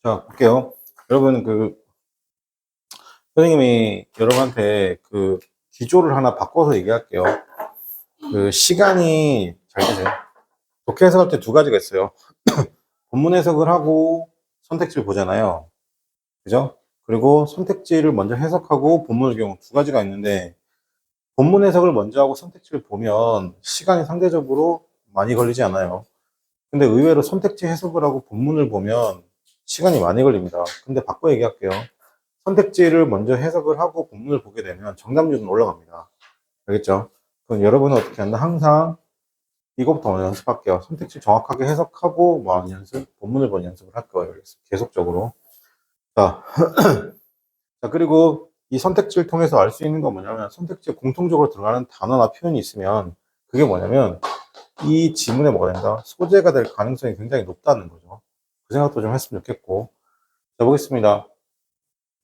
자, 볼게요. 여러분, 선생님이 여러분한테 기조를 하나 바꿔서 얘기할게요. 시간이 잘 되세요. 독해 해석할 때 두 가지가 있어요. 본문 해석을 하고 선택지를 보잖아요. 그죠? 그리고 선택지를 먼저 해석하고 본문을 경우 두 가지가 있는데, 본문 해석을 먼저 하고 선택지를 보면 시간이 상대적으로 많이 걸리지 않아요. 근데 의외로 선택지 해석을 하고 본문을 보면 시간이 많이 걸립니다. 근데 바꿔 얘기할게요. 선택지를 먼저 해석을 하고 본문을 보게 되면 정답률은 올라갑니다. 알겠죠? 그럼 여러분은 어떻게 한다? 항상 이것부터 먼저 연습할게요. 선택지 정확하게 해석하고 뭐 하는 연습, 본문을 보는 연습을 할 거예요. 계속적으로. 자, 자, 그리고 이 선택지를 통해서 알 수 있는 건 뭐냐면, 선택지에 공통적으로 들어가는 단어나 표현이 있으면 그게 뭐냐면 이 지문에 뭐가 된다? 소재가 될 가능성이 굉장히 높다는 거죠. 그 생각도 좀 했으면 좋겠고. 자, 보겠습니다.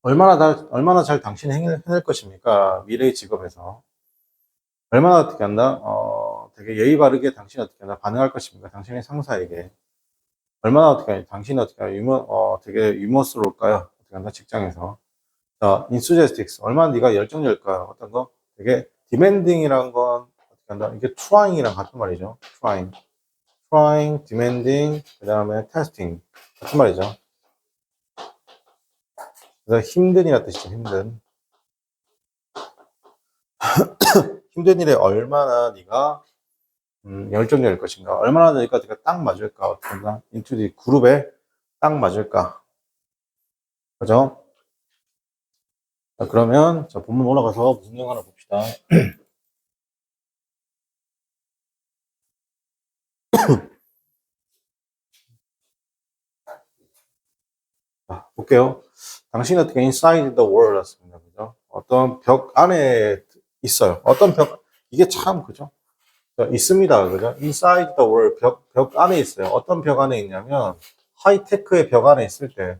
얼마나 잘 당신이 해낼 것입니까? 미래의 직업에서. 얼마나 어떻게 한다? 되게 예의 바르게 당신이 어떻게 한다? 반응할 것입니까? 당신의 상사에게. 얼마나 어떻게 하냐? 당신이 어떻게 하냐? 되게 유머스러울까요? 어떻게 한다? 직장에서. 자, enthusiastics. 얼마나 네가 열정적일까요? 어떤 거? 되게 demanding이란 건 어떻게 한다? 이게 trying이랑 같은 말이죠. trying, demanding, 그 다음에 testing. 같은 말이죠. 그래서 힘든이라 뜻이죠, 힘든. 힘든 일에 얼마나 네가 열정적일 것인가, 얼마나 너희가 딱 맞을까, 어떻게 한다? into the 그룹에 딱 맞을까. 그죠? 자, 그러면, 자, 본문 올라가서 무슨 내용 하나 봅시다. 자, 볼게요. 당신이 어떻게 inside the world 였습니다. 그죠? 어떤 벽 안에 있어요. 어떤 벽, 이게 참, 그죠? 자, 있습니다. 그죠? inside the world, 벽 안에 있어요. 어떤 벽 안에 있냐면, 하이테크의 벽 안에 있을 때,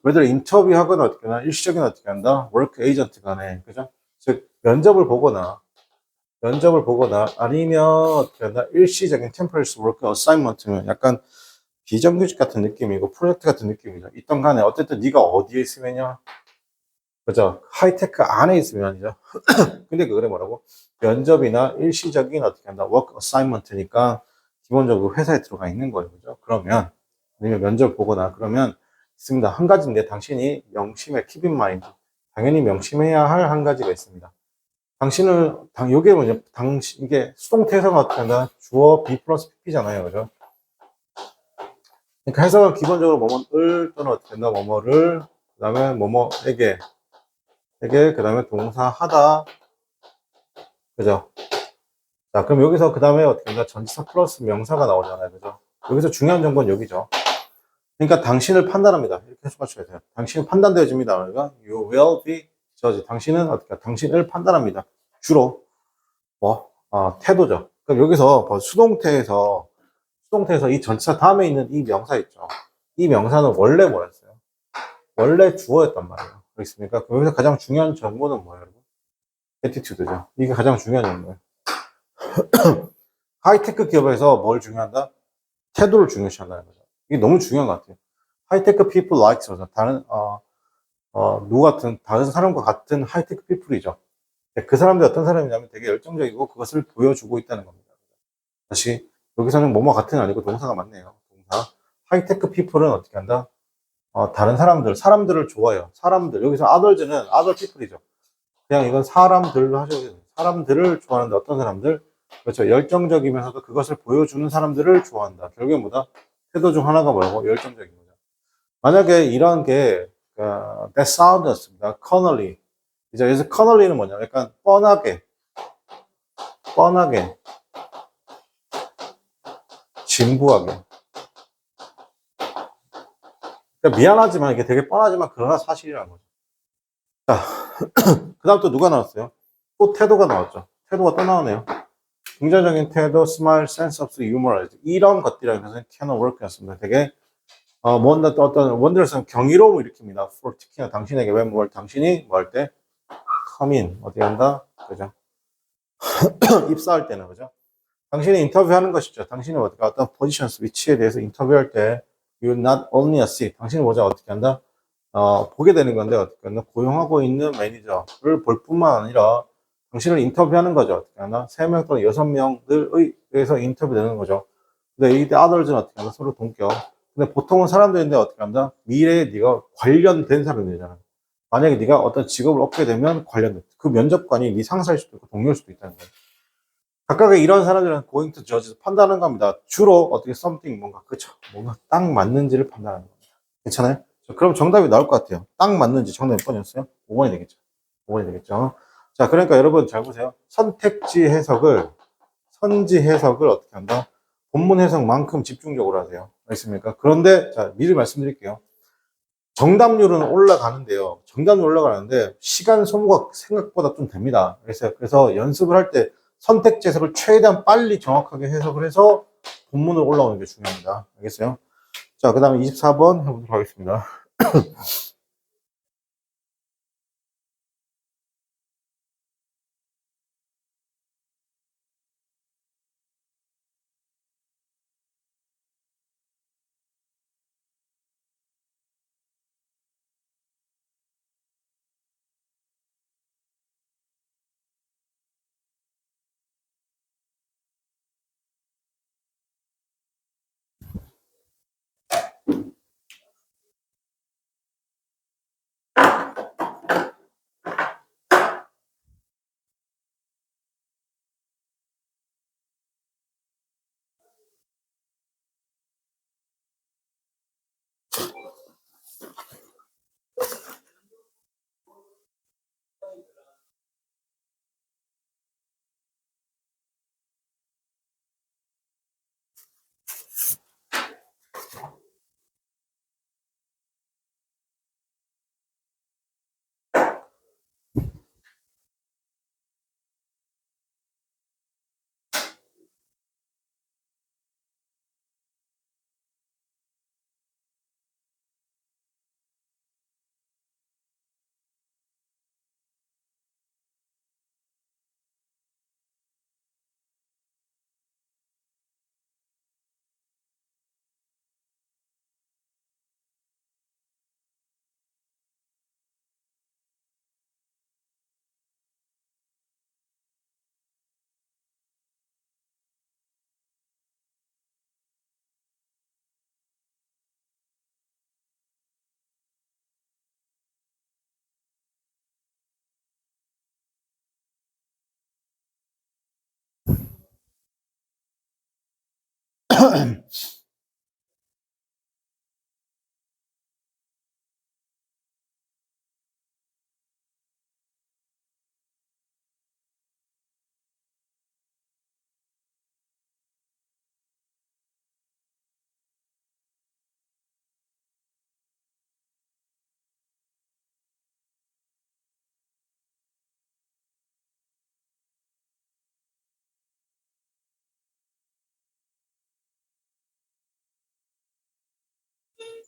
whether 인터뷰하거나 어떻게 하나, 일시적인 어떻게 한다? work agent 간에, 그죠? 즉, 면접을 보거나, 면접을 보거나 아니면 어떻게 한다? 일시적인 temporary work assignment면 약간 비정규직 같은 느낌이고 프로젝트 같은 느낌이죠. 있던 간에 어쨌든 네가 어디에 있으면요. 그죠? 하이테크 안에 있으면이죠. 근데 그거를 뭐라고? 면접이나 일시적인 어떻게 한다? 워크 어사이먼트니까 기본적으로 회사에 들어가 있는 거예요. 그죠? 그러면 아니면 면접 보거나 그러면 있습니다. 한 가지인데 당신이 명심해 keep in mind. 당연히 명심해야 할 한 가지가 있습니다. 당신을 요게 뭐냐? 당신 이게 수동태에서가 어떻게 한다? 주어 be 플러스 pp잖아요. 그죠? 그러니까 해석은 기본적으로 뭐뭐를 또는 어떻게 된다? 뭐뭐를 그다음에 뭐뭐에게 그다음에 동사 하다 그죠? 자, 그럼 여기서 그 다음에 어떻게 된다? 전치사 플러스 명사가 나오잖아요. 그죠? 여기서 중요한 정보는 여기죠. 그러니까 당신을 판단합니다. 이렇게 해석하셔야 돼요. 당신은 판단되어집니다. 그러니까 you will be judged. 당신은 어떻게, 당신을 판단합니다. 주로, 태도죠. 그럼 여기서 수동태에서 이 전치사 다음에 있는 이 명사 있죠. 이 명사는 원래 뭐였어요? 원래 주어였단 말이에요. 그렇습니까? 그럼 여기서 가장 중요한 정보는 뭐예요, 여러분? attitude죠. 이게 가장 중요한 정보예요. 하이테크 기업에서 뭘 중요한다? 태도를 중요시한다는 거죠. 이게 너무 중요한 것 같아요. 하이테크 people likes 누구 같은 다른 사람과 같은 하이테크 피플이죠. 그 사람들이 어떤 사람이냐면 되게 열정적이고 그것을 보여주고 있다는 겁니다. 다시 여기서는 뭐뭐 같은 아니고 동사가 맞네요. 동사. 하이테크 피플은 어떻게 한다? 다른 사람들을 좋아해요. 사람들 여기서 others는 other people이죠. 그냥 이건 사람들로 하셔도 돼요. 사람들을 좋아하는데 어떤 사람들? 그렇죠. 열정적이면서도 그것을 보여주는 사람들을 좋아한다. 결국엔 뭐다? 태도 중 하나가 뭐라고? 열정적인 거죠. 만약에 이런 게, that sound였습니다. 커널리. 이제 여기서 커널리는 뭐냐? 약간 뻔하게, 진부하게. 그러니까 미안하지만 이게 되게 뻔하지만 그러나 사실이라는 거죠. 자, 그 다음 또 누가 나왔어요? 또 태도가 나왔죠. 태도가 또 나오네요. 긍정적인 태도, 스마일, 센스 오브 유머 이런 것들이라고 해서 캐논 워크였습니다. 되게 뭔가 또 어떤 원들에서는 경이로움을 일으킵니다. for 특히나 당신에게 당신이 뭐 할 때 come in 어디 한다 그죠? 입사할 때는 그죠? 당신이 인터뷰하는 것이죠. 당신이 어떤 포지션스 위치에 대해서 인터뷰할 때 you not only a see 당신이 뭐죠 어떻게 한다? 보게 되는 건데 어떻게 한다? 고용하고 있는 매니저를 볼 뿐만 아니라 당신을 인터뷰하는 거죠. 어떻게 하나? 3명 또는 6명들에 의해서 인터뷰되는 거죠. 근데 이때 others는 어떻게 한다? 서로 동격. 근데 보통은 사람들인데 어떻게 한다? 미래에 네가 관련된 사람들이잖아. 만약에 네가 어떤 직업을 얻게 되면 관련된 그 면접관이 네 상사일 수도 있고 동료일 수도 있다는 거예요. 각각의 이런 사람들은 going to judge 판단하는 겁니다. 주로 어떻게 something 뭔가 그쵸? 뭔가 딱 맞는지를 판단하는 겁니다. 괜찮아요? 자, 그럼 정답이 나올 것 같아요. 딱 맞는지 정답이 몇 번이었어요? 5번이 되겠죠. 5번이 되겠죠. 자, 그러니까 여러분 잘 보세요. 선지 해석을 어떻게 한다? 본문 해석만큼 집중적으로 하세요. 알겠습니까? 그런데, 자, 미리 말씀드릴게요. 정답률은 올라가는데요. 정답률 올라가는데, 시간 소모가 생각보다 좀 됩니다. 그래서 연습을 할 때 선택지 해석을 최대한 빨리 정확하게 해석을 해서 본문으로 올라오는 게 중요합니다. 알겠어요? 자, 그 다음에 24번 해보도록 하겠습니다.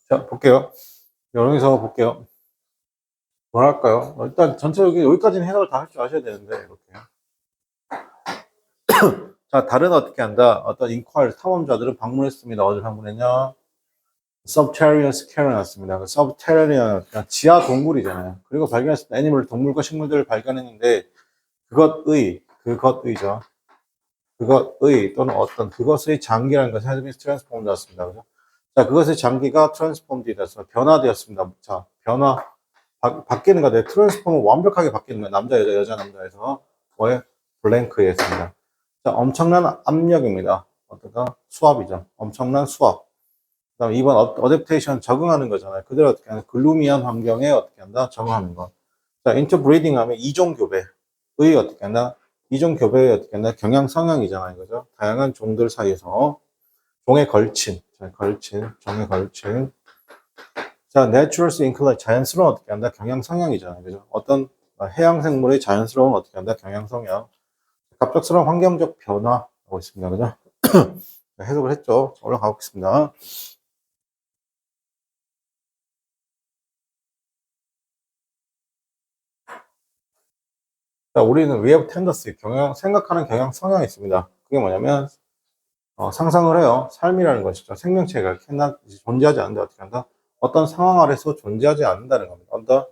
자, 볼게요. 여기서 볼게요. 뭐랄까요? 일단 전체적인 여기까지는 해석을 다 할 줄 아셔야 되는데, 이렇게. 자, 다른 어떻게 한다? 어떤 인콰일 탐험자들은 방문했습니다. 어디 방문했냐? Subterranean scan을 했습니다. Subterranean, 그냥 지하 동굴이잖아요. 그리고 발견했습니다. 애니멀, 동물과 식물들을 발견했는데, 그것의죠. 그것의 또는 어떤 그것의 장기라는 것이 has been transformed 되었습니다. 그죠? 자, 그것의 장기가 transformed 되었습니다. 변화되었습니다. 자, 바뀌는 거예요. 트랜스폼은 완벽하게 바뀌는 거예요. 남자, 여자, 여자, 남자에서. 뭐에? 블랭크였습니다. 자, 엄청난 압력입니다. 어떤가? 수압이죠. 엄청난 수압. 그 다음에 2번 어댑테이션 적응하는 거잖아요. 그대로 어떻게 하는 글루미한 환경에 어떻게 한다? 적응하는 거. 자, 인터브리딩 하면 이종교배의 어떻게 한다? 이종교배의 어떻게 한다? 경향 성향이잖아요. 그죠? 다양한 종들 사이에서 종에 걸친, 종에 걸친. 자, naturally inclined, 자연스러운 어떻게 한다? 경향 성향이잖아요. 그죠? 어떤 해양 생물의 자연스러운 어떻게 한다? 경향 성향. 갑작스러운 환경적 변화라고 있습니다. 그죠? 해석을 했죠. 올라가 보겠습니다. 자, 우리는 we have tendency, 생각하는 경향 성향이 있습니다. 그게 뭐냐면, 상상을 해요. 삶이라는 것이죠. 생명체가 존재하지 않는데 어떻게 한다? 어떤 상황 아래서 존재하지 않는다는 겁니다.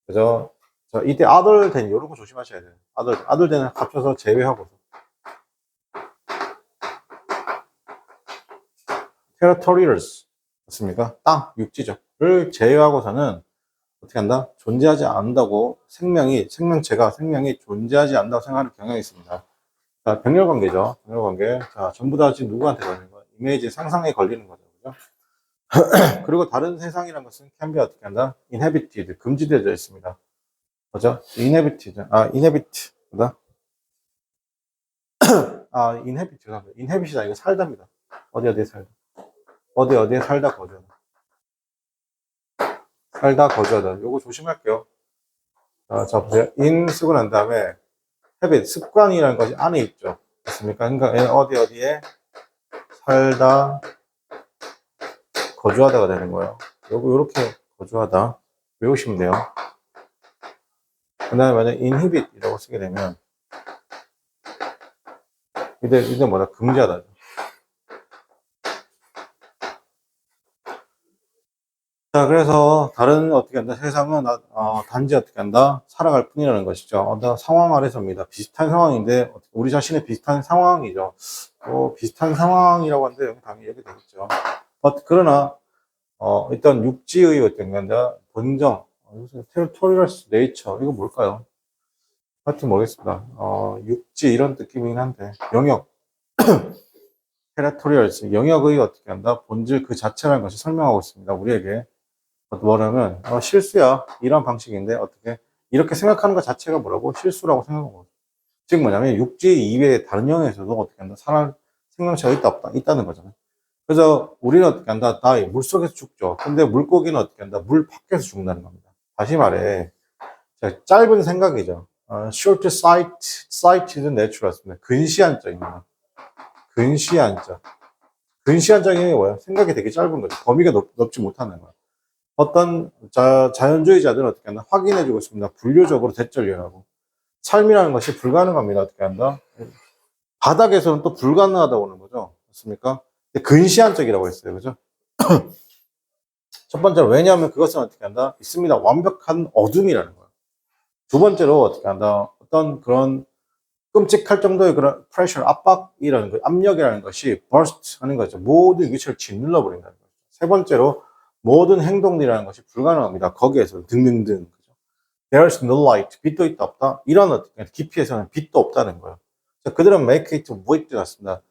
그죠? 자, 이때 other than, 이런 거 조심하셔야 돼요. other than을 합쳐서 제외하고. territorials. 맞습니까? 땅, 육지죠. 를 제외하고서는 어떻게 한다? 존재하지 않는다고 생명이 존재하지 않는다고 생각하는 경향이 있습니다. 자, 병렬 관계죠. 병렬 관계. 자, 전부 다 지금 누구한테 걸리는 거야? 이미지 상상에 걸리는 거죠. 그죠? 그리고 다른 세상이라는 것은 can be 어떻게 한다? inhabited. 금지되어져 있습니다. 그죠? inhabit. 그다? inhabit. 죄송합니다. inhabit이다. 이거 살다입니다. 어디에 살다. 어디에 살다 거주하다. 살다 거주하다. 요거 조심할게요. 자, 보세요. in 쓰고 난 다음에 habit, 습관이라는 것이 안에 있죠. 맞습니까? 그러니까 어디에 살다 거주하다가 되는 거예요. 요렇게 거주하다 외우시면 돼요. 그 다음에 만약 inhibit이라고 쓰게 되면 이제 뭐다? 금지하다. 자, 그래서 다른 어떻게 한다? 세상은 단지 어떻게 한다? 살아갈 뿐이라는 것이죠. 어떤 상황 아래서입니다. 비슷한 상황인데 우리 자신의 비슷한 상황이죠. 비슷한 상황이라고 하는데 여기 당연히 얘기되겠죠. 그러나 일단 육지의 어떤 건가 본정, 테리토리얼스 네이처 이거 뭘까요? 하여튼 모르겠습니다. 육지 이런 느낌이긴 한데 영역, 테리토리얼스 영역의 어떻게 한다? 본질 그 자체라는 것이 설명하고 있습니다. 우리에게. 뭐라면 실수야 이런 방식인데 어떻게 이렇게 생각하는 것 자체가 뭐라고 실수라고 생각하고 즉 뭐냐면 육지 이외의 다른 영역에서도 어떻게 한다 사람 생명체가 있다 없다 있다는 거잖아요. 그래서 우리는 어떻게 한다 물속에서 죽죠. 근데 물고기는 어떻게 한다 물 밖에서 죽는다는 겁니다. 다시 말해 짧은 생각이죠. short sighted natural입니다. 근시안적입니다. 근시안적인 게 뭐예요? 생각이 되게 짧은 거죠. 범위가 넓지 못하는 거예요. 어떤 자연주의자들은 어떻게 한다? 확인해주고 있습니다. 분류적으로 대절려하고 삶이라는 것이 불가능합니다. 어떻게 한다? 바닥에서는 또 불가능하다고 하는 거죠. 맞습니까? 근시안적이라고 했어요. 그죠? 첫 번째로 왜냐하면 그것은 어떻게 한다? 있습니다. 완벽한 어둠이라는 거예요. 두 번째로 어떻게 한다? 어떤 그런 끔찍할 정도의 그런 프레셔, 압박이라는 거, 압력이라는 것이 burst 하는 거죠. 모든 위치를 짓눌러 버린다는 거죠. 세 번째로 모든 행동이라는 것이 불가능합니다. 거기에서 등등등. There's no light. 빛도 있다 없다. 이런 깊이에서는 빛도 없다는 거예요. 자, 그들은 make it void 같습니다.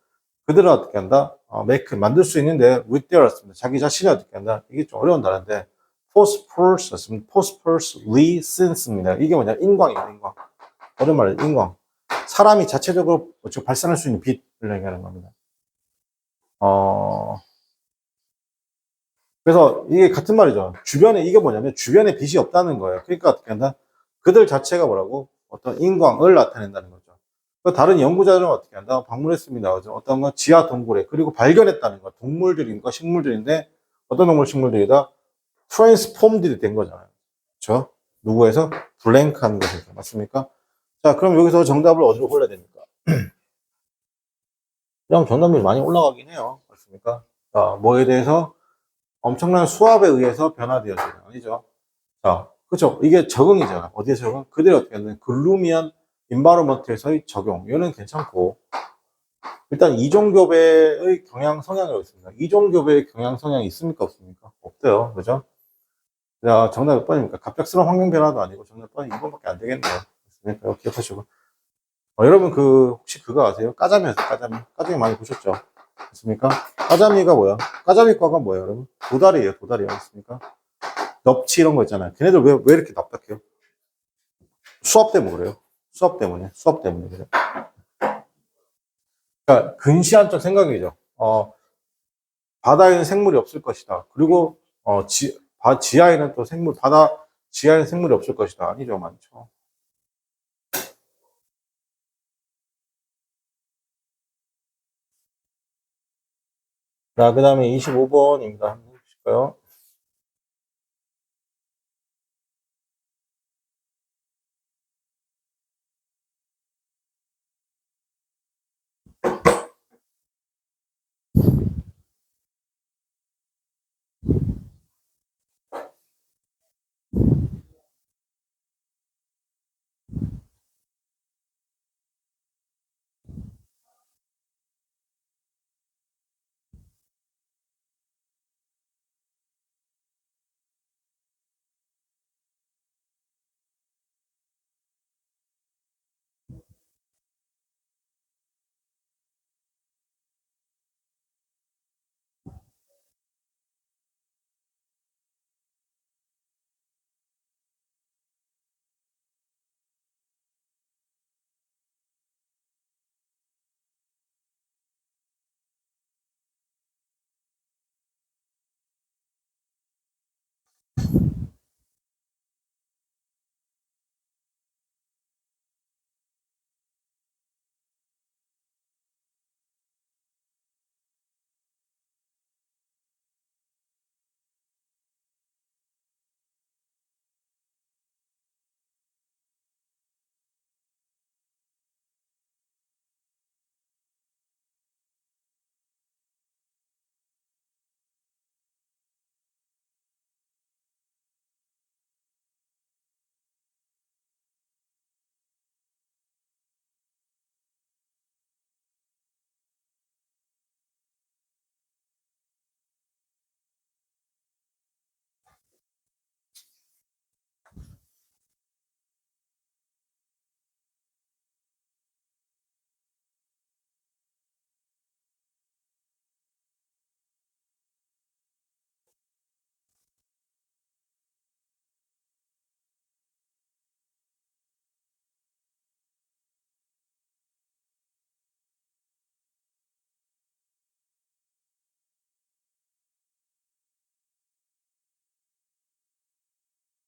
그들은 어떻게 한다? make, 만들 수 있는데, with their였습니다. 자기 자신이 어떻게 한다? 이게 좀 어려운 단어인데, prosperous였습니다. prosperously since입니다. 이게 뭐냐? 인광이에요, 인광. 오랜만에 인광. 사람이 자체적으로 발산할 수 있는 빛을 얘기하는 겁니다. 그래서 이게 같은 말이죠. 주변에, 이게 뭐냐면, 주변에 빛이 없다는 거예요. 그러니까 어떻게 한다? 그들 자체가 뭐라고? 어떤 인광을 나타낸다는 거죠. 다른 연구자들은 어떻게 한다? 방문했습니다. 어떤 건 지하 동굴에, 그리고 발견했다는 거. 동물들인가 식물들인데, 어떤 동물 식물들이다? 트랜스폼드 된 거잖아요. 그렇죠? 누구에서? 블랭크한 것에서. 맞습니까? 자, 그럼 여기서 정답을 어디로 골라야 됩니까? 그럼 정답률이 많이 올라가긴 해요. 맞습니까? 자, 뭐에 대해서? 엄청난 수압에 의해서 변화되어져요. 아니죠? 자, 그쵸? 이게 적응이잖아. 어디에 적응? 그대로 어떻게 하는 글루미한 인바로먼트에서의 적용. 이거는 괜찮고. 일단 이종교배의 경향 성향이 있습니다. 이종교배의 경향 성향이 있습니까? 없습니까? 없대요. 그죠? 자, 정답 몇 번입니까? 갑작스러운 환경 변화도 아니고 정답 몇 번이 2번밖에 안 되겠네요. 그렇습니까? 기억하시고. 여러분 혹시 그거 아세요? 까자미 아세요? 까자미. 까자미 많이 보셨죠? 맞습니까? 까자미가 뭐야? 까자미과가 뭐예요, 여러분? 도다리예요, 도다리. 맞습니까? 넙치 이런 거 있잖아요. 걔네들 왜 이렇게 납작해요? 수압 때문에 그래요. 수압 때문에. 수압 때문에 그래요. 그러니까 근시안적 생각이죠. 바다에는 생물이 없을 것이다. 그리고 지하에는 또 바다 지하에는 생물이 없을 것이다. 아니죠, 많죠. 자, 그 다음에 25번입니다. 한번 해보실까요?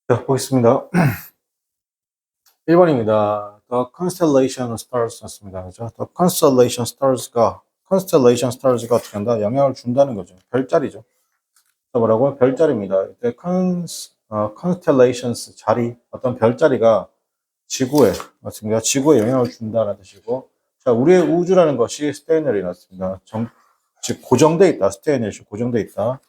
자, 보겠습니다. 1번입니다. The constellation stars였습니다. 그죠? The constellation stars가 어떻게 한다? 영향을 준다는 거죠. 별자리죠. 뭐라고요? 별자리입니다. 이때 constellations 자리, 어떤 별자리가 지구에, 맞습니다. 지구에 영향을 준다는 뜻이고, 자, 우리의 우주라는 것이 스테이너리 났습니다. 즉, 고정돼 있다. 스테이너리 고정돼 있다.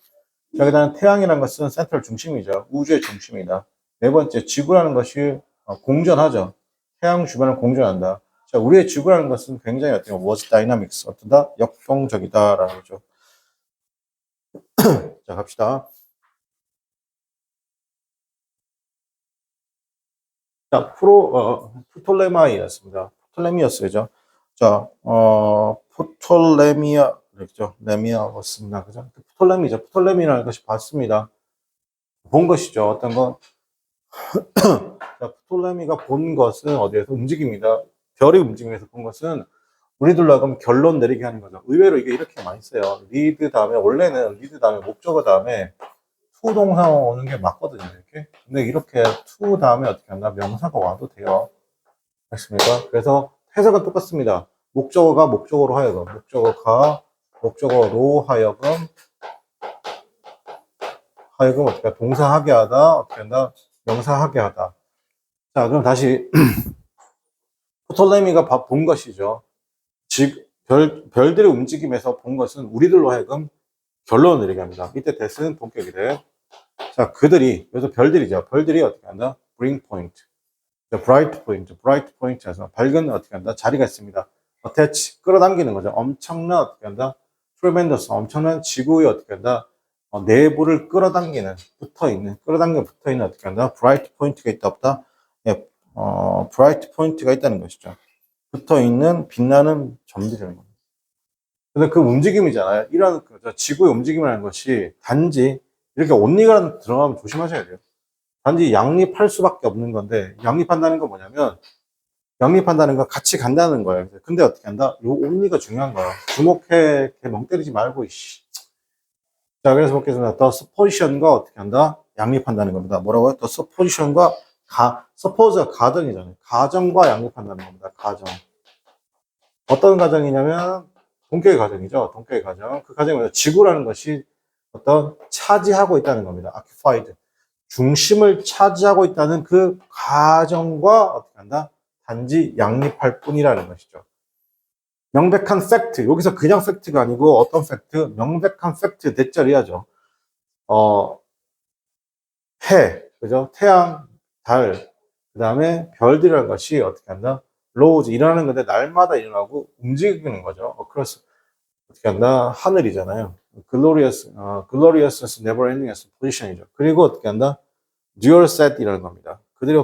자, 그 다음 태양이라는 것은 센트럴 중심이죠. 우주의 중심이다. 네 번째, 지구라는 것이 공전하죠. 태양 주변을 공전한다. 자, 우리의 지구라는 것은 굉장히 어떤 was dynamics, 어떤다? 역동적이다라는 거죠. 자, 갑시다. 자, 프톨레마이였습니다. 프톨레미어스죠. 자, 프톨레미아 그랬죠. 레미아였습니다. 그죠? 프톨레미죠. 프톨레미라는 것이 봤습니다. 본 것이죠. 어떤 거? 자, 프톨레미가 본 것은 어디에서 움직입니다. 별이 움직임에서 본 것은 우리들로 하여금 결론 내리게 하는 거죠. 의외로 이게 이렇게 많이 써요. 리드 다음에 원래는 리드 다음에 목적어 다음에 to 동사 오는 게 맞거든요. 이렇게. 근데 이렇게 to 다음에 어떻게 한다? 명사가 와도 돼요. 알겠습니까? 그래서 해석은 똑같습니다. 목적어가 목적어로 하여금, 목적어로 하여금 어떻게 동사하게 하다, 어떻게 한다? 명사하게 하다. 자, 그럼 다시 프톨레미가 본 것이죠. 즉, 별들의 움직임에서 본 것은 우리들로 하여금 결론을 내리게 합니다. 이때 대스는 본격이래. 자, 여기서 별들이죠. 별들이 어떻게 한다? bring point. bright point에서 밝은 어떻게 한다? 자리가 있습니다. attach, 끌어당기는 거죠. 엄청난 어떻게 한다? tremendous, 엄청난 지구의 어떻게 한다? 내부를 끌어당기는, 붙어 있는 어떻게 한다? bright point가 있다, 없다? 예, bright point가 있다는 것이죠. 붙어 있는 빛나는 점들이라는 겁니다. 근데 그 움직임이잖아요. 이런 지구의 움직임이라는 것이 단지 이렇게 온리가 들어가면 조심하셔야 돼요. 단지 양립할 수밖에 없는 건데, 양립한다는 건 뭐냐면, 양립한다는 건 같이 간다는 거예요. 근데 어떻게 한다? 요 온리가 중요한 거야. 주목해, 멍 때리지 말고, 이씨. 자, 그래서 보겠습니다. The supposition과 어떻게 한다? 양립한다는 겁니다. 뭐라고요? The supposition과 suppose가 가정이잖아요. 가정과 양립한다는 겁니다. 가정. 어떤 가정이냐면, 동격의 가정이죠. 동격의 가정. 그 가정이 뭐냐? 지구라는 것이 어떤 차지하고 있다는 겁니다. occupied. 중심을 차지하고 있다는 그 가정과 어떻게 한다? 단지 양립할 뿐이라는 것이죠. 명백한 팩트. 여기서 그냥 팩트가 아니고 어떤 팩트? 명백한 팩트 대절이야죠. 그죠? 태양, 달, 그 다음에 별들이라는 것이 어떻게 한다? 로우즈, 일어나는 건데 날마다 일어나고 움직이는 거죠. 그래서 어떻게 한다? 하늘이잖아요. gloriousness never ending as position이죠. 그리고 어떻게 한다? dual set이라는 겁니다. 그들이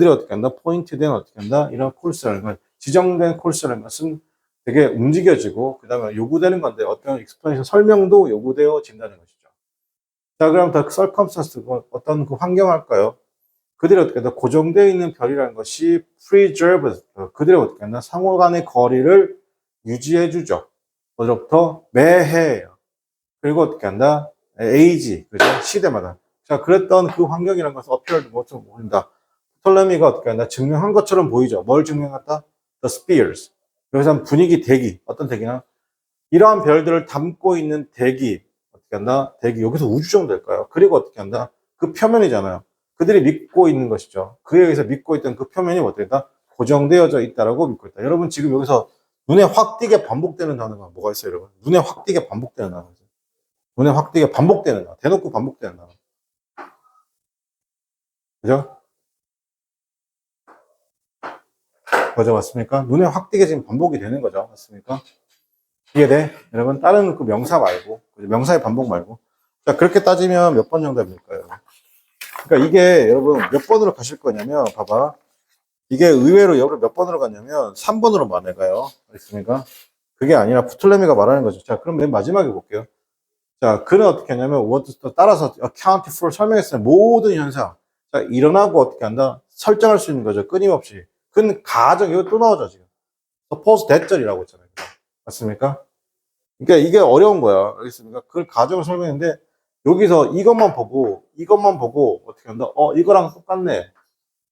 어떻게 한다? 포인트된 어떻게 한다? 이런 코스라는 건, 지정된 코스라는 것은 되게 움직여지고, 그 다음에 요구되는 건데, 어떤 익스플레이션 설명도 요구되어진다는 것이죠. 자, 그럼 더 circumstance, 어떤 그 환경할까요? 그들이 어떻게 한다? 고정되어 있는 별이라는 것이 preserve, 그들이 어떻게 한다? 상호 간의 거리를 유지해주죠. 어디로부터? 매해예요. 그리고 어떻게 한다? age, 그죠? 시대마다. 자, 그랬던 그 환경이라는 것은 appeared 것처럼 보인다. 프톨레미가 어떻게 한다? 증명한 것처럼 보이죠. 뭘 증명했다? The spheres. 여기서 분위기 대기. 어떤 대기나? 이러한 별들을 담고 있는 대기. 어떻게 한다? 대기. 여기서 우주 정도 될까요? 그리고 어떻게 한다? 그 표면이잖아요. 그들이 믿고 있는 것이죠. 그에 의해서 믿고 있던 그 표면이 어떻게 한다? 고정되어져 있다라고 믿고 있다. 여러분 지금 여기서 눈에 확 띄게 반복되는 단어가 뭐가 있어요, 여러분? 눈에 확 띄게 반복되는 단어. 눈에 확 띄게 반복되는 단어. 대놓고 반복되는 단어. 그죠? 그죠? 맞습니까? 눈에 확 띄게 지금 반복이 되는 거죠. 맞습니까? 이해돼? 여러분, 다른 그 명사 말고, 명사의 반복 말고. 자, 그렇게 따지면 몇 번 정답일까요? 그러니까 이게 여러분 몇 번으로 가실 거냐면, 봐봐. 이게 의외로 여러분 몇 번으로 갔냐면, 3번으로 만에 가요. 알겠습니까? 그게 아니라 프톨레미가 말하는 거죠. 자, 그럼 맨 마지막에 볼게요. 자, 그는 어떻게 하냐면, what 따라서 account for 설명했어요. 모든 현상. 자, 일어나고 어떻게 한다? 설정할 수 있는 거죠. 끊임없이. 그건 가정, 이거 또 나오죠, 지금. suppose 대절이라고 했잖아요. 맞습니까? 그러니까 이게 어려운 거야. 알겠습니까? 그걸 가정을 설명했는데, 여기서 이것만 보고, 어떻게 한다? 이거랑 똑같네.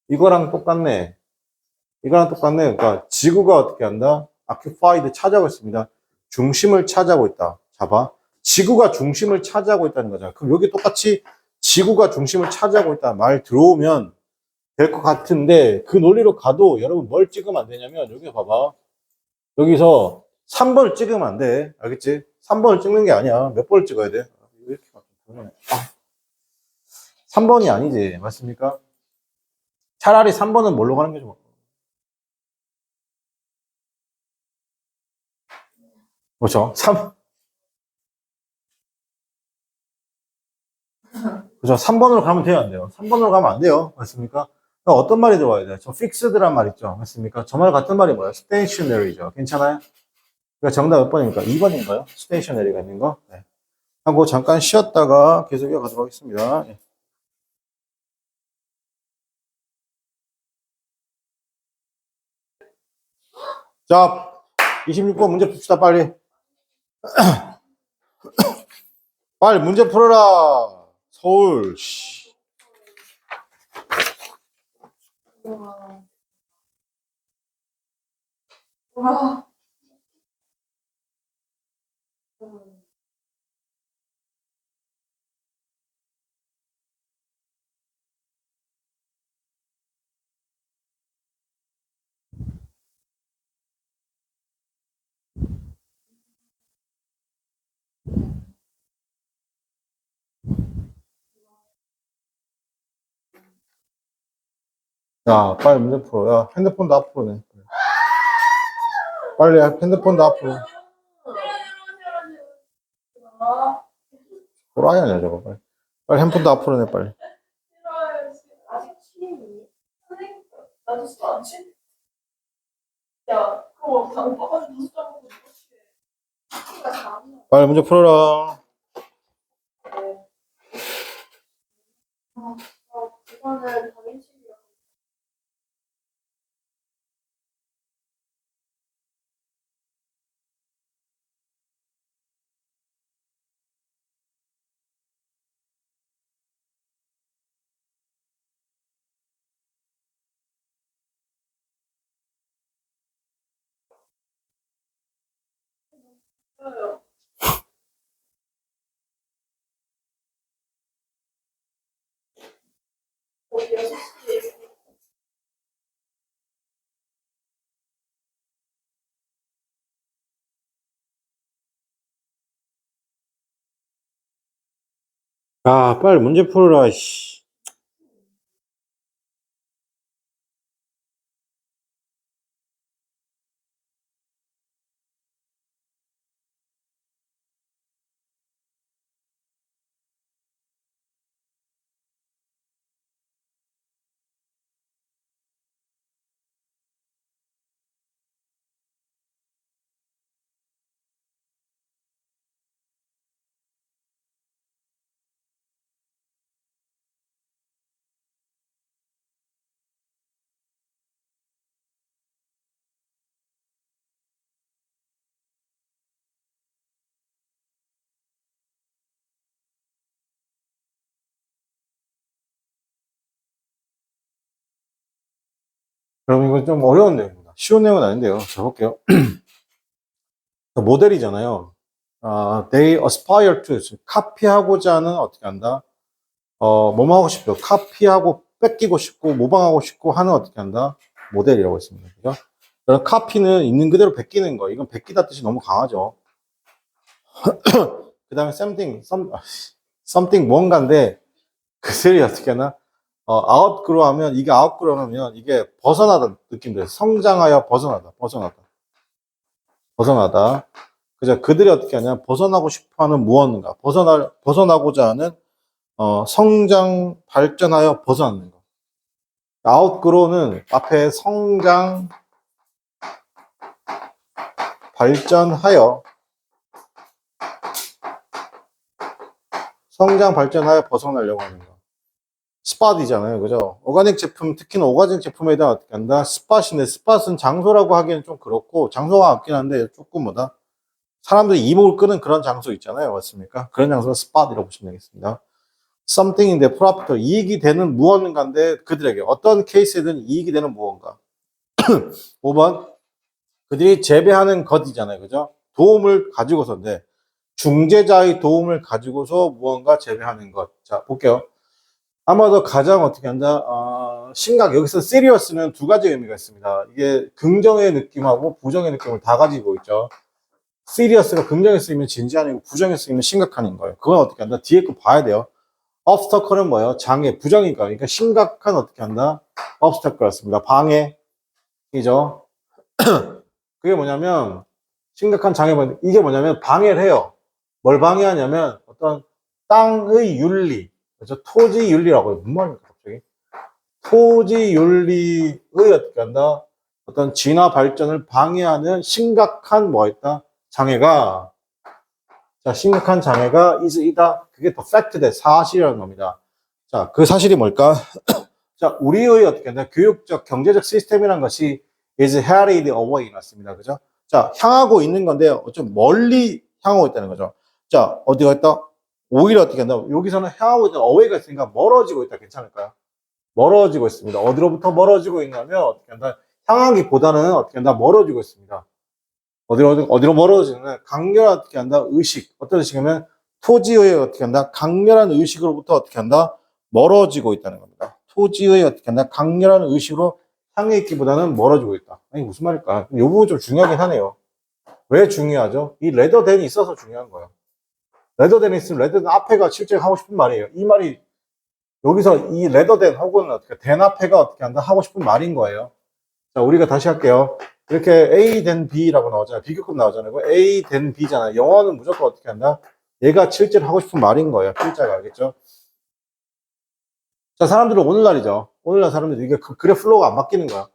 이거랑 똑같네. 그러니까 지구가 어떻게 한다? occupied 차지하고 있습니다. 중심을 차지하고 있다. 잡아. 지구가 중심을 차지하고 있다는 거잖아. 그럼 여기 똑같이 지구가 중심을 차지하고 있다 말 들어오면 될 것 같은데 그 논리로 가도 여러분 뭘 찍으면 안 되냐면 여기 봐봐. 여기서 3번을 찍으면 안 돼. 알겠지? 3번을 찍는 게 아니야. 몇 번을 찍어야 돼? 왜 이렇게 3번이 아니지. 맞습니까? 차라리 3번은 뭘로 가는 게 좋아? 그렇죠? 그죠? 3번으로 가면 돼요, 안 돼요? 3번으로 가면 안 돼요. 맞습니까? 그러니까 어떤 말이 들어와야 돼요? 저 fixed란 말 있죠? 맞습니까? 저 말 같은 말이 뭐예요? stationary죠. 괜찮아요? 그러니까 정답 몇 번입니까? 2번인가요? 스테이셔너리가 있는 거? 네. 하고 잠깐 쉬었다가 계속 이어가도록 하겠습니다. 예. 자, 26번 문제 풉시다, 빨리. 빨리 문제 풀어라. 서울. 씨. 와. 야, 빨리 문제 풀어. 야, 핸드폰도 앞으로 내. 빨리 핸드폰도 앞으로. 호라이 아니야, 저거. 빨리. 빨리 핸드폰도 앞으로 내, 빨리. 아직 취임이? 선생님, 나도 안 취임? 야, 그거 다 오빠가 좀 다섯 장 먹고 이거 빨리 문제 풀어라. 이거는 당연치기야. 어디 6시? 야, 빨리 문제 풀어라, 씨. 그럼 이거 좀 어려운 내용입니다. 쉬운 내용은 아닌데요. 자, 볼게요. 모델이잖아요. They aspire to. 카피하고자 하는 어떻게 한다? 뭐뭐 하고 싶죠? 카피하고 뺏기고 싶고 모방하고 싶고 하는 어떻게 한다? 모델이라고 했습니다. 그죠? 그럼 카피는 있는 그대로 베끼는 거. 이건 베끼다 뜻이 너무 강하죠. 그 다음에 something 뭔가인데 그들이 어떻게 하나? outgrow 하면 이게 outgrow 하면 이게 벗어나다 느낌도 성장하여 벗어나다. 그죠? 그들이 어떻게 하냐? 벗어나고 싶어 하는 무언가. 벗어나고자 하는 성장, 발전하여 벗어나는 거. outgrow는 앞에 성장, 발전하여, 벗어나려고 하는 거. 스팟이잖아요. 그죠? 오가닉 제품, 특히나 오가닉 제품에 대한 어떻게 한다? 스팟인데, 스팟은 장소라고 하기에는 좀 그렇고, 장소가 같긴 한데, 조금 뭐다? 사람들이 이목을 끄는 그런 장소 있잖아요. 맞습니까? 그런 장소가 스팟이라고 보시면 되겠습니다. something인데, 프로피터, 이익이 되는 무언가인데, 그들에게 어떤 케이스에든 이익이 되는 무언가. 5번, 그들이 재배하는 것이잖아요. 그죠? 도움을 가지고서인데, 중재자의 도움을 가지고서 무언가 재배하는 것. 자, 볼게요. 아마도 가장 어떻게 한다? 심각, 여기서 serious는 두 가지 의미가 있습니다. 이게 긍정의 느낌하고 부정의 느낌을 다 가지고 있죠. serious가 긍정에 쓰이면 진지한이고 부정에 쓰이면 심각한 거예요. 그건 어떻게 한다? 뒤에 거 봐야 돼요. obstacle은 뭐예요? 장애, 부정이니까. 그러니까 심각한 어떻게 한다? obstacle였습니다. 방해이죠. 그게 뭐냐면, 심각한 장애물, 이게 뭐냐면 방해를 해요. 뭘 방해하냐면 어떤 땅의 윤리, 그렇죠? 토지 윤리라고 해요. 무슨 말입니까, 갑자기? 토지 윤리의 어떻게 한다? 어떤 진화 발전을 방해하는 심각한 뭐 있다? 장애가, 자, 심각한 장애가 이다. 그게 더 팩트대, 사실이라는 겁니다. 자, 그 사실이 뭘까? 자, 우리의 어떻게 한다? 교육적, 경제적 시스템이라는 것이 is headed away 맞습니다. 그죠? 자, 향하고 있는 건데, 좀 멀리 향하고 있다는 거죠. 자, 어디가 있다? 오히려 어떻게 한다? 여기서는 향하고 있다, away가 있으니까 멀어지고 있다. 괜찮을까요? 멀어지고 있습니다. 어디로부터 멀어지고 있냐면, 어떻게 한다? 향하기보다는 어떻게 한다? 멀어지고 있습니다. 어디로 멀어지는 강렬한 어떻게 한다? 의식. 어떤 의식이냐면, 토지의 어떻게 한다? 강렬한 의식으로부터 어떻게 한다? 멀어지고 있다는 겁니다. 토지의 어떻게 한다? 강렬한 의식으로 향해 있기보다는 멀어지고 있다. 아니, 무슨 말일까? 이 부분 좀 중요하긴 하네요. 왜 중요하죠? 이 레더댄이 있어서 중요한 거예요. 레더댄이 있으면 레더댄 앞에가 실제 하고 싶은 말이에요. 이 말이 여기서 이 레더댄 혹은 어떻게 댄 앞에가 어떻게 한다? 하고 싶은 말인 거예요. 자, 우리가 다시 할게요. 이렇게 A 댄 B라고 나오잖아요. 비교급 나오잖아요. A 댄 B잖아요. 영어는 무조건 어떻게 한다? 얘가 실제로 하고 싶은 말인 거예요. 필자가 알겠죠? 자, 사람들은 오늘날이죠. 오늘날 사람들이 이게 글의 플로우가 안 바뀌는 거야.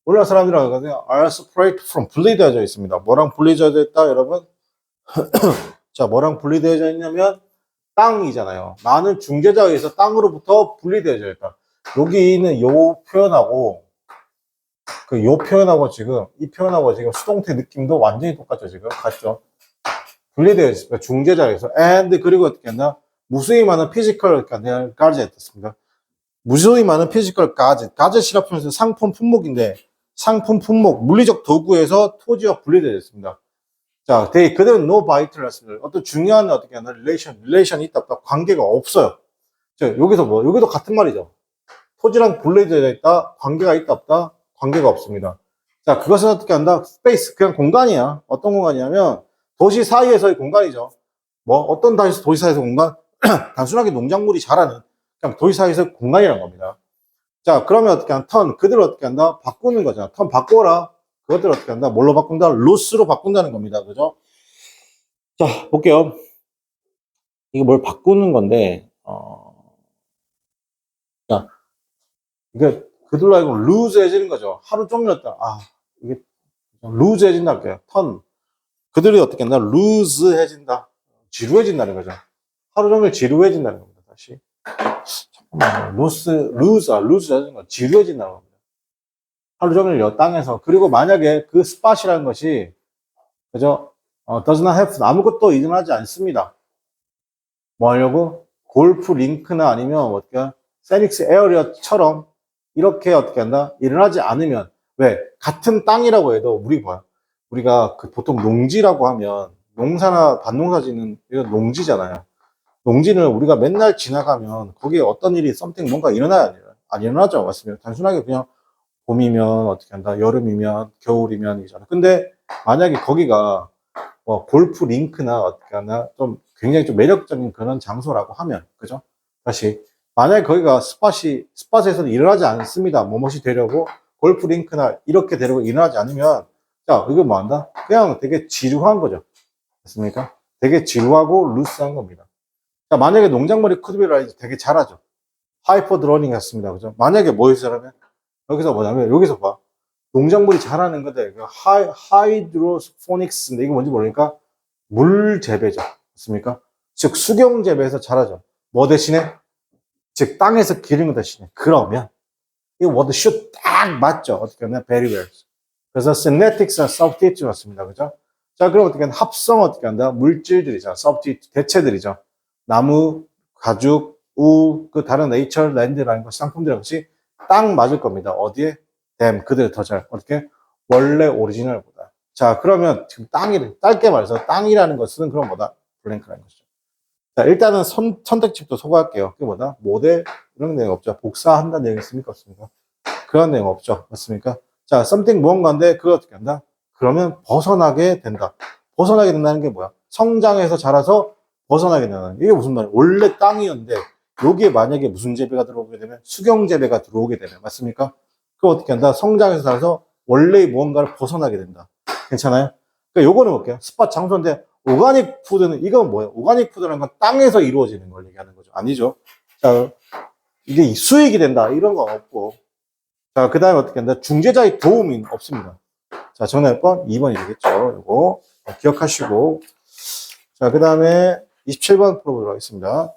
오늘날 사람들은 하거든요. are separate from 분리되어져 있습니다. 뭐랑 분리되어져 있다, 여러분? 자, 뭐랑 분리되어져 있냐면 땅이잖아요. 나는 중재자에 의해서 땅으로부터 분리되어져 있다. 여기 있는 요 표현하고 요 표현하고 지금 이 표현하고 지금 수동태 느낌도 완전히 똑같죠. 지금 같죠? 분리되어 있습니다. 중재자에 의해서 and 그리고 어떻게 했나? 무수히 많은 피지컬 가지가 있었습니다. 무수히 많은 피지컬 가젯이라 표현해서 상품 품목인데 상품 품목 물리적 도구에서 토지와 분리되어 있습니다. 자, 그대로 no vital 했습니다. 어떤 중요한 어떻게 하나 릴레이션이 있다 없다 관계가 없어요. 자, 여기서 여기도 같은 말이죠. 토지랑 분리되어 있다 관계가 있다 없다 관계가 없습니다. 자, 그것은 어떻게 한다? 스페이스 그냥 공간이야. 어떤 공간이냐면 도시 사이에서의 공간이죠. 어떤 도시 사이에서 공간? 단순하게 농작물이 자라는 그냥 도시 사이에서 공간이라는 겁니다. 자, 그러면 어떻게 한다? 그들을 어떻게 한다? 바꾸는 거잖아. 턴 바꿔라. 그것들을 어떻게 한다? 뭘로 바꾼다? 로스로 바꾼다는 겁니다. 그죠? 자, 볼게요. 이게 뭘 바꾸는 건데, 자, 이게 그들로 알고 루즈해지는 거죠. 하루 종일였다. 이게 루즈해진다 할게요. 그들이 어떻게 한다? 루즈해진다. 지루해진다는 거죠. 하루 종일 지루해진다는 겁니다. 다시. 잠깐만요. 루즈해지는 건 지루해진다는 겁니다. 하루 종일 여 땅에서. 그리고 만약에 그 스팟이라는 것이, 그죠? does not have, 아무것도 일어나지 않습니다. 뭐 하려고? 골프 링크나 아니면 어떻게, 세닉스 에어리어처럼 이렇게 어떻게 한다? 일어나지 않으면, 왜? 같은 땅이라고 해도, 우리가 그 보통 농지라고 하면, 농사나 밭농사 짓는 이런 농지잖아요. 농지는 우리가 맨날 지나가면 거기에 어떤 일이 뭔가 일어나야 돼요. 안 일어나죠. 맞습니다. 단순하게 그냥 봄이면 어떻게 한다, 여름이면, 겨울이면 이잖아. 근데 만약에 거기가 골프 링크나 어떻게 하나 좀 굉장히 좀 매력적인 그런 장소라고 하면, 그죠? 다시 만약에 거기가 스팟에서는 일어나지 않습니다. 뭐뭇이 되려고 골프 링크나 이렇게 되려고 일어나지 않으면, 자, 이거 뭐 한다? 그냥 되게 지루한 거죠. 맞습니까? 되게 지루하고 루스한 겁니다. 자, 만약에 농작물이 큐드빌라이즈 되게 잘하죠. 하이퍼 드러닝 했습니다. 그죠? 만약에 뭐였어, 그러면? 여기서 뭐냐면, 여기서 봐. 농작물이 잘하는 건데, 하이드로포닉스인데, 이거 뭔지 모르니까, 물 재배죠. 맞습니까? 즉, 수경 재배에서 잘하죠. 뭐 대신에? 즉, 땅에서 기르는 것 대신에. 그러면, 이 워드 슛딱 맞죠? 어떻게 하면, very well. 그래서, synthetics와 substitute 맞습니다. 그죠? 자, 그럼 어떻게 하면, 합성 어떻게 한다? 물질들이죠. substitute, 대체들이죠. 나무, 가죽, 그 다른 네이처 랜드라는 것, 상품들이라는 것이 딱 맞을 겁니다. 어디에? 그들 더 잘. 어떻게? 원래 오리지널보다. 자, 그러면 지금 짧게 말해서 땅이라는 것은 그럼 뭐다? 블랭크라는 것이죠. 자, 일단은 선택집도 소개할게요. 그게 뭐다? 모델, 이런 내용 없죠. 복사한다는 내용이 있습니까? 없습니까? 그런 내용 없죠. 맞습니까? 자, something 무언가인데, 그걸 어떻게 한다? 그러면 벗어나게 된다. 벗어나게 된다는 게 뭐야? 성장해서 자라서 벗어나게 된다는 게. 이게 무슨 말이야? 원래 땅이었는데, 여기에 만약에 무슨 재배가 들어오게 되면, 수경 재배가 들어오게 되면, 맞습니까? 그거 어떻게 한다? 성장해서 자라서 원래의 무언가를 벗어나게 된다. 괜찮아요? 그러니까 요거는 볼게요. 스팟 장소인데, 오가닉 푸드는, 이건 뭐예요? 오가닉 푸드라는 건 땅에서 이루어지는 걸 얘기하는 거죠. 아니죠? 자, 이게 수익이 된다. 이런 건 없고. 자, 그 다음에 어떻게 한다? 중재자의 도움이 없습니다. 자, 정답 번 2번이 되겠죠. 요거. 기억하시고. 자, 그 다음에 27번 풀어보도록 하겠습니다.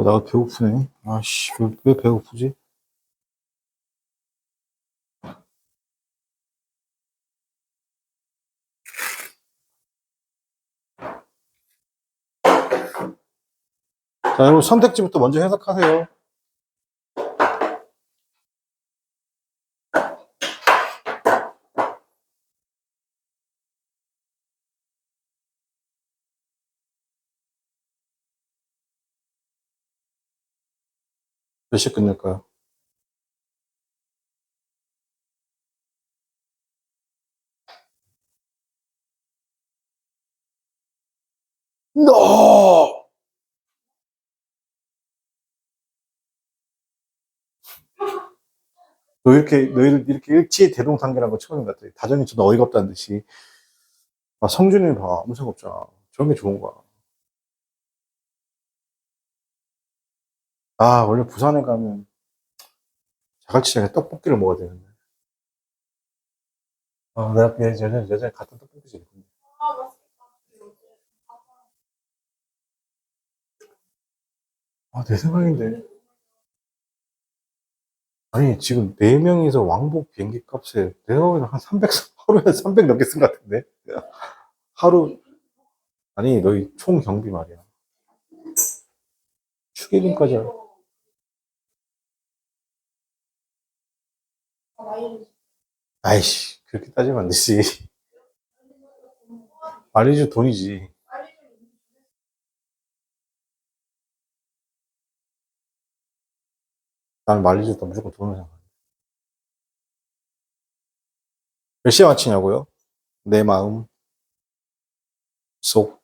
나 배고프네. 아씨, 왜 배고프지? 자, 여러분 선택지부터 먼저 해석하세요. 몇 시 끝낼까요? 너! 너희를 이렇게 일치의 대동단계라는 거 처음인 것 같아. 다정이 좀 어이가 없다는 듯이. 아, 성준이 봐. 아무 생각 없잖아. 저런 게 좋은 거야. 아, 원래 부산에 가면 자갈치장에 떡볶이를 먹어야 되는데. 아, 내가 예전에 갔던 떡볶이 집. 아, 맛있겠다. 아, 내 생각인데. 아니, 지금 4명이서 왕복 비행기 값에 내가 보기엔 한 300, 하루에 300 넘게 쓴 것 같은데? 하루, 아니, 너희 총 경비 말이야. 축의금까지. 아이씨, 그렇게 따지면 안 되지. 마리주 돈이지. 난 말리주도 무조건 돈을 생각해. 몇 시에 마치냐고요? 내 마음 속.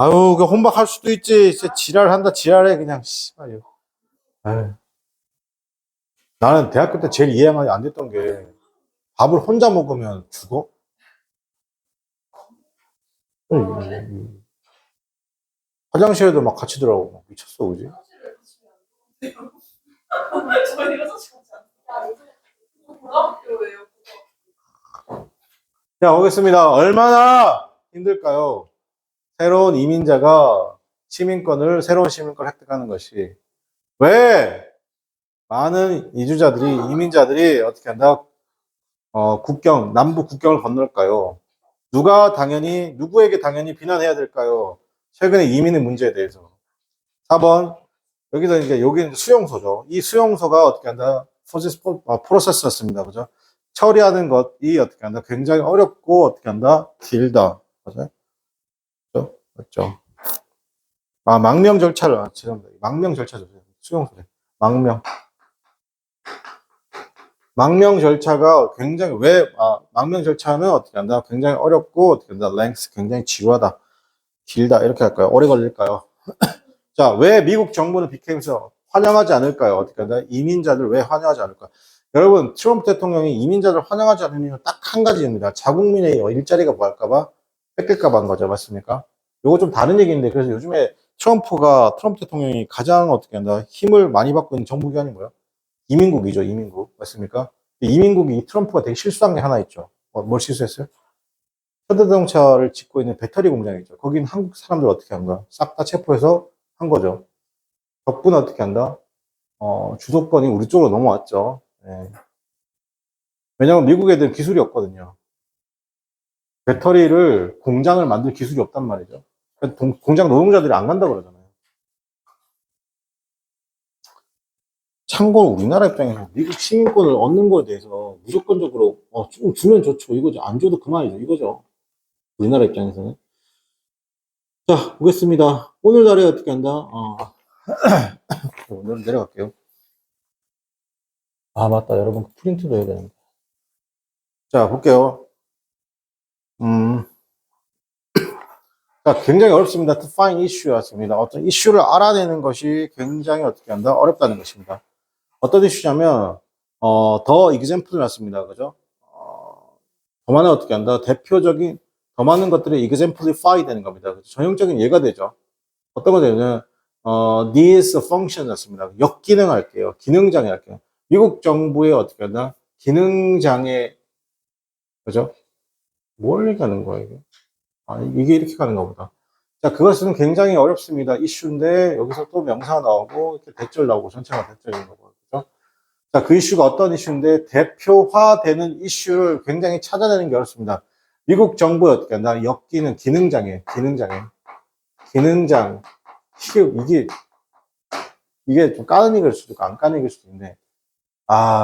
아유, 그 혼밥할 수도 있지. 진짜 지랄한다, 지랄해, 그냥, 씨발. 아유. 나는 대학교 때 제일 이해가 안 됐던 게, 밥을 혼자 먹으면 죽어? 화장실에도 막 같이 들어가고, 막 미쳤어, 그지? 저희가 사실 같이 안 고등학교예요. 자, 오겠습니다. 얼마나 힘들까요? 새로운 이민자가 새로운 시민권을 획득하는 것이. 왜 많은 이민자들이 어떻게 한다? 남부 국경을 건널까요? 누구에게 당연히 비난해야 될까요? 최근의 이민의 문제에 대해서. 4번, 여기는 수용소죠. 이 수용소가 어떻게 한다? 프로세스였습니다. 그죠? 처리하는 것이 어떻게 한다? 굉장히 어렵고, 어떻게 한다? 길다. 맞아요? 맞죠? 아, 죄송합니다. 망명 절차죠. 수용소래. 망명. 망명 절차가 망명 절차는 어떻게 한다? 굉장히 어렵고, 어떻게 한다? 굉장히 지루하다. 길다. 이렇게 할까요? 오래 걸릴까요? 자, 왜 미국 정부는 빅케임에서 환영하지 않을까요? 어떻게 한다? 이민자들 왜 환영하지 않을까? 여러분, 트럼프 대통령이 이민자들 환영하지 않는 이유는 딱 한 가지입니다. 자국민의 일자리가 뭐 할까봐? 뺏길까봐 한 거죠. 맞습니까? 요거 좀 다른 얘기인데, 그래서 요즘에 트럼프 대통령이 가장 어떻게 한다? 힘을 많이 받고 있는 정부기관이 뭐야? 이민국이죠, 이민국. 맞습니까? 이민국이 트럼프가 되게 실수한 게 하나 있죠. 뭘 실수했어요? 현대자동차를 짓고 있는 배터리 공장이죠. 거긴 한국 사람들 어떻게 한가? 싹 다 체포해서 한 거죠. 덕분에 어떻게 한다? 주도권이 우리 쪽으로 넘어왔죠. 예. 왜냐하면 미국 애들은 기술이 없거든요. 배터리를 공장을 만들 기술이 없단 말이죠. 공장 노동자들이 안 간다 그러잖아요. 참고로 우리나라 입장에서 미국 시민권을 얻는 거에 대해서 무조건적으로 좀 주면 좋죠. 이거죠. 안 줘도 그만이죠. 이거죠. 우리나라 입장에서는. 자, 보겠습니다. 오늘 날에 어떻게 한다? 오늘 내려갈게요. 아, 맞다. 여러분, 프린트도 해야 되는데. 자, 볼게요. 자, 굉장히 어렵습니다. To find issue였습니다. 어떤 이슈를 알아내는 것이 굉장히 어떻게 한다? 어렵다는 것입니다. 어떤 이슈냐면, 더 example이 났습니다. 그죠? 더 많은 어떻게 한다? 더 많은 것들이 exemplify 되는 겁니다. 전형적인 예가 되죠. 어떤 거 되냐면, these functions 였습니다. 역기능 할게요. 기능장애 할게요. 미국 정부의 어떻게 한다? 기능장애, 그죠? 뭘 얘기하는 거야, 이게? 이게 이렇게 가는 거보다. 자, 그것은 굉장히 어렵습니다. 이슈인데, 여기서 또 명사 나오고, 이렇게 대절 나오고, 전체가 대절인 거고, 그죠? 자, 그 이슈가 어떤 이슈인데, 대표화되는 이슈를 굉장히 찾아내는 게 어렵습니다. 미국 정부에 어떻게 한다? 역기능, 기능장애. 기능장. 이게 좀 까는 얘기일 수도 있고, 안 까는 얘기일 수도 있는데,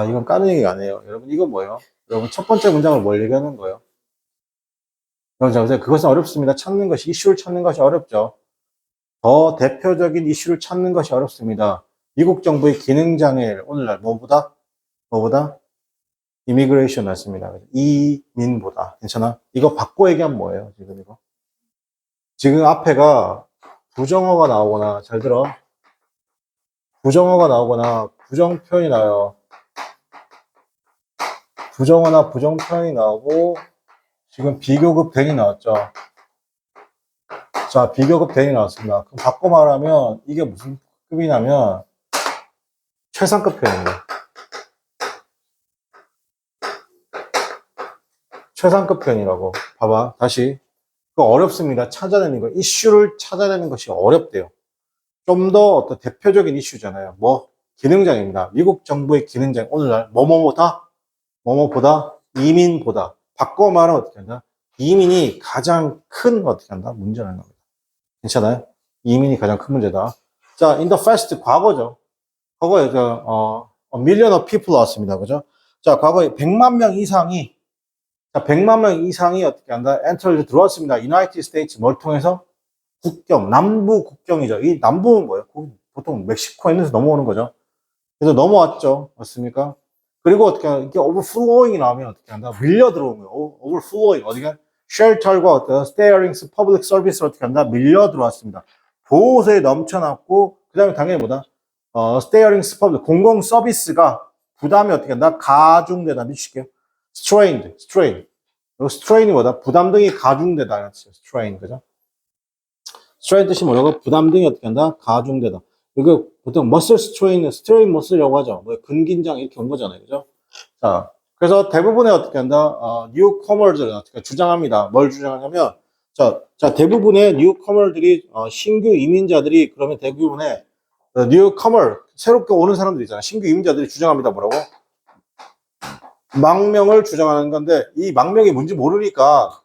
이건 까는 얘기가 아니에요. 여러분, 이건 뭐예요? 여러분, 첫 번째 문장을 뭘 얘기하는 거예요? 그것은 어렵습니다. 이슈를 찾는 것이 어렵죠. 더 대표적인 이슈를 찾는 것이 어렵습니다. 미국 정부의 기능장애, 오늘날 뭐보다? 이미그레이션 맞습니다. 이민보다. 괜찮아? 이거 바꿔 얘기하면 뭐예요? 지금 이거? 지금 앞에가 부정어가 나오거나, 잘 들어. 부정어가 나오거나, 부정표현이 나와요. 부정어나 부정표현이 나오고, 지금 비교급 된이 나왔죠. 자, 비교급 된이 나왔습니다. 그럼 바꿔 말하면, 이게 무슨 급이냐면, 최상급 표현입니다. 최상급 표현이라고. 봐봐. 다시. 그거 어렵습니다. 찾아내는 거. 이슈를 찾아내는 것이 어렵대요. 좀 더 어떤 대표적인 이슈잖아요. 기능장입니다. 미국 정부의 기능장. 오늘날, 뭐뭐보다, 이민보다. 바꿔 말하면 어떻게 한다? 이민이 가장 큰, 어떻게 한다? 문제라는 겁니다. 괜찮아요? 이민이 가장 큰 문제다. 자, in the past, 과거죠. 과거에, a million of people 왔습니다. 그죠? 자, 과거에 100만 명 이상이 어떻게 한다? 엔터를 들어왔습니다. 유나이티드 스테이츠 뭘 통해서? 남부 국경이죠. 이 남부는 뭐예요? 보통 멕시코 있는데서 넘어오는 거죠. 그래서 넘어왔죠. 맞습니까? 그리고 어떻게 하냐? 이게 overflowing이 나오면 어떻게 한다? 밀려 들어오는 거예요. overflowing. 어디가? 쉘터과 어떤 스테어링스 퍼블릭 서비스를 어떻게 한다? 밀려 들어왔습니다. 보호소에 넘쳐났고, 그 다음에 당연히 뭐다? 스테어링스 퍼블릭, 공공 서비스가 부담이 어떻게 한다? 가중되다. 미칠게요. strain이 뭐다? 부담 등이 가중되다. strain, 그죠? strain 뜻이 뭐라고? 부담 등이 어떻게 한다? 가중되다. 이거 보통 muscle strain muscle이라고 하죠. 근긴장 이렇게 온 거잖아요. 그죠? 자, 그래서 대부분의 어떻게 한다? 뉴커머들은 어떻게 주장합니다. 뭘 주장하냐면, 대부분의 뉴커머들이, 신규 이민자들이, 그러면 대부분의 뉴커머, 새롭게 오는 사람들 있잖아요. 신규 이민자들이 주장합니다. 뭐라고? 망명을 주장하는 건데, 이 망명이 뭔지 모르니까,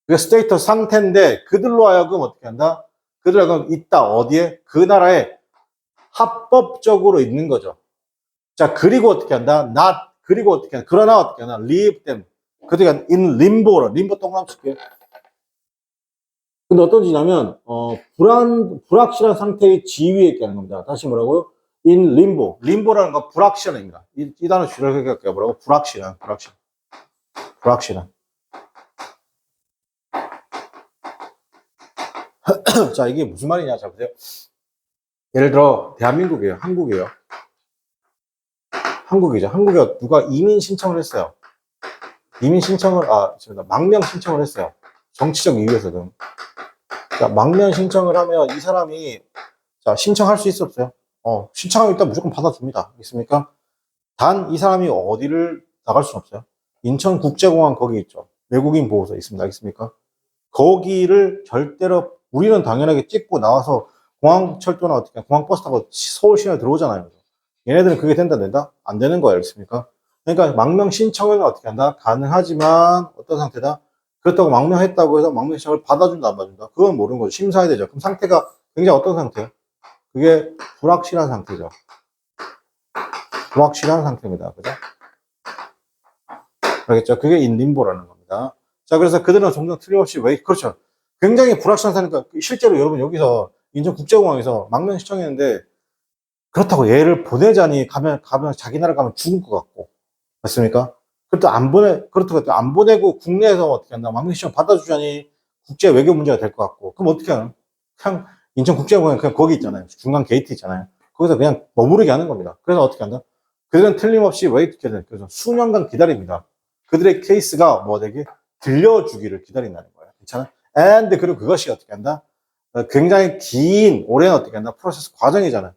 그게 스테이터스 상태인데, 그들로 하여금 어떻게 한다? 그들로 하여금 있다. 어디에? 그 나라에 합법적으로 있는 거죠. 자, 그리고 어떻게 한다? 그러나 어떻게 한다? leave them. 그들이 in limbo 동그라미 칠게요. 근데 어떤 짓이냐면, 불확실한 상태의 지위에 있게 하는 겁니다. 다시 뭐라고요? in limbo. limbo라는 건 불확실합니다. 이 단어 줄여서 할게요. 뭐라고? 불확실한. 자, 이게 무슨 말이냐? 자, 보세요. 예를 들어, 대한민국이에요. 한국이죠. 한국에 누가 이민 신청을 했어요. 망명 신청을 했어요. 정치적 이유에서든. 자, 망명 신청을 하면 이 사람이 자, 신청할 수 있어 없어요? 신청하면 일단 무조건 받아줍니다. 알겠습니까? 단 이 사람이 어디를 나갈 수는 없어요. 인천국제공항 거기 있죠. 외국인 보호소 있습니다. 알겠습니까? 거기를 절대로 우리는 당연하게 찍고 나와서 공항철도나 어떻게 공항버스 타고 서울 시내에 들어오잖아요. 얘네들은 그게 된다 된다? 안 되는 거예요. 알겠습니까? 그러니까 망명 신청은 어떻게 한다? 가능하지만 어떤 상태다? 그렇다고 망명했다고 해서 망명 신청을 받아준다 안 받아준다? 그건 모르는 거죠. 심사해야 되죠. 그럼 상태가 굉장히 어떤 상태예요? 그게 불확실한 상태죠. 불확실한 상태입니다. 그죠? 알겠죠? 그게 인림보라는 겁니다. 자, 그래서 그들은 종종 틀림없이 왜, 그렇죠. 굉장히 불확실한 상태니까 실제로 여러분 여기서 인천국제공항에서 망명 신청했는데 그렇다고 얘를 보내자니 가면 자기 나라 가면 죽을 것 같고. 맞습니까? 그렇다고 그렇다고 안 보내고 국내에서 어떻게 한다? 망명 신청 받아주자니 국제 외교 문제가 될 것 같고. 그럼 어떻게 하나? 그냥 인천국제공항 그냥 거기 있잖아요. 중간 게이트 있잖아요. 거기서 그냥 머무르게 하는 겁니다. 그래서 어떻게 한다? 그들은 틀림없이 웨이트 그래서 수년간 기다립니다. 그들의 케이스가 뭐 되게 들려주기를 기다린다는 거예요. 괜찮아? and 그리고 그것이 어떻게 한다? 굉장히 긴 오랜 어떻게 한다? 프로세스 과정이잖아요.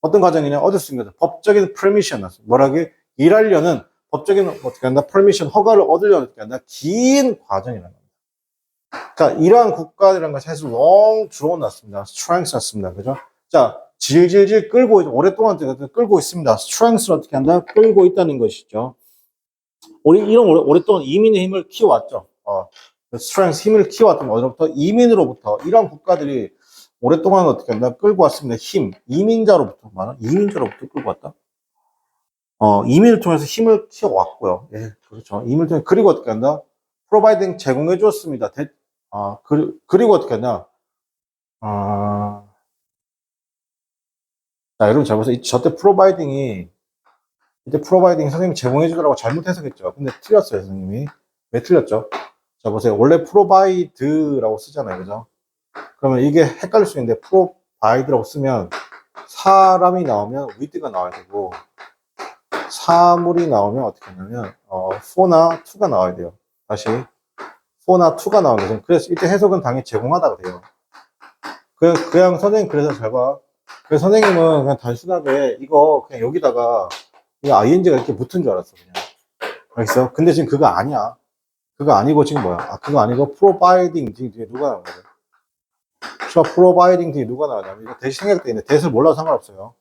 어떤 과정이냐? 얻을 수 있는 거죠. 법적인 퍼미션 뭐라게 일하려는 법적인 어떻게 한다? 퍼미션 허가를 얻으려면 어떻게 한다? 긴 과정이라는 겁니다. 그러니까 이러한 국가들이라는 것이 사실 long drawn 났습니다. strength 났습니다. 그죠? 자, 질질질 끌고 오랫동안 끌고 있습니다. strength를 어떻게 한다? 끌고 있다는 것이죠. 오랫동안 이민의 힘을 키워왔죠. 스트렝스 힘을 키워왔던 어디로부터? 이민으로부터 이런 국가들이 오랫동안 어떻게 한다? 끌고 왔습니다. 이민자로부터 끌고 왔다. 이민을 통해서 힘을 키워왔고요. 예, 그렇죠. 이민을 통해 그리고 어떻게 한다? 프로바이딩 제공해 주었습니다. 그리고 어떻게 한다? 자, 여러분 잘 보세요. 저때 프로바이딩 선생님이 제공해 주더라고 잘못해서겠죠. 근데 틀렸어요, 선생님이. 왜 틀렸죠? 자, 보세요. 원래 프로바이드라고 쓰잖아요. 그죠? 그러면 이게 헷갈릴 수 있는데, 프로바이드라고 쓰면 사람이 나오면 with가 나와야 되고, 사물이 나오면 어떻게 하냐면, for나 to가 나와야 돼요. 다시. for나 to가 나오는 거죠. 그래서 이때 해석은 당연히 제공하다가 돼요. 그냥 선생님, 그래서 잘 봐. 그래서 선생님은 그냥 단순하게 이거 그냥 여기다가 이 ing가 이렇게 붙은 줄 알았어, 그냥. 알겠어? 근데 지금 그거 아니야. 그거 아니고 지금 뭐야? 그거 아니고 providing 뒤에 누가 나온 거죠? providing 뒤에 누가 나오냐면 이거 대시 생략돼 있는데 대시를 몰라도 상관없어요.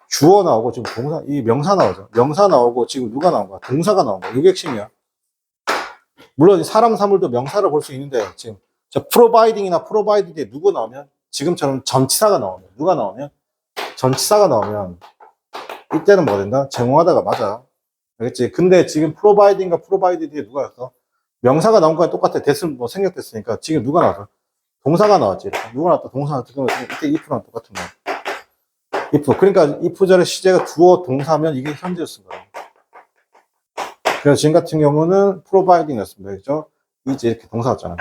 주어 나오고 지금 동사, 이 명사 나오죠. 명사 나오고 지금 누가 나온 거야? 동사가 나온 거야. 이게 핵심이야. 물론 사람 사물도 명사를 볼 수 있는데 지금 providing이나 provide 뒤에 누구 나오면 지금처럼 전치사가 나오면 누가 나오면 전치사가 나오면 이때는 뭐가 된다? 제공하다가 맞아. 알겠지? 근데 지금 providing과 provide 뒤에 누가 왔어? 명사가 나온 거랑 똑같아. 됐으면 뭐 생략됐으니까 지금 누가 나왔어? 동사가 나왔지. 누가 나왔다? 동사가 나왔다. 이때 if랑 똑같은 거야. if. 그러니까 if절의 시제가 주어 동사면 이게 현재를 쓴 거야. 그래서 지금 같은 경우는 providing이었습니다. 그죠? 이제 이렇게 동사 왔잖아요.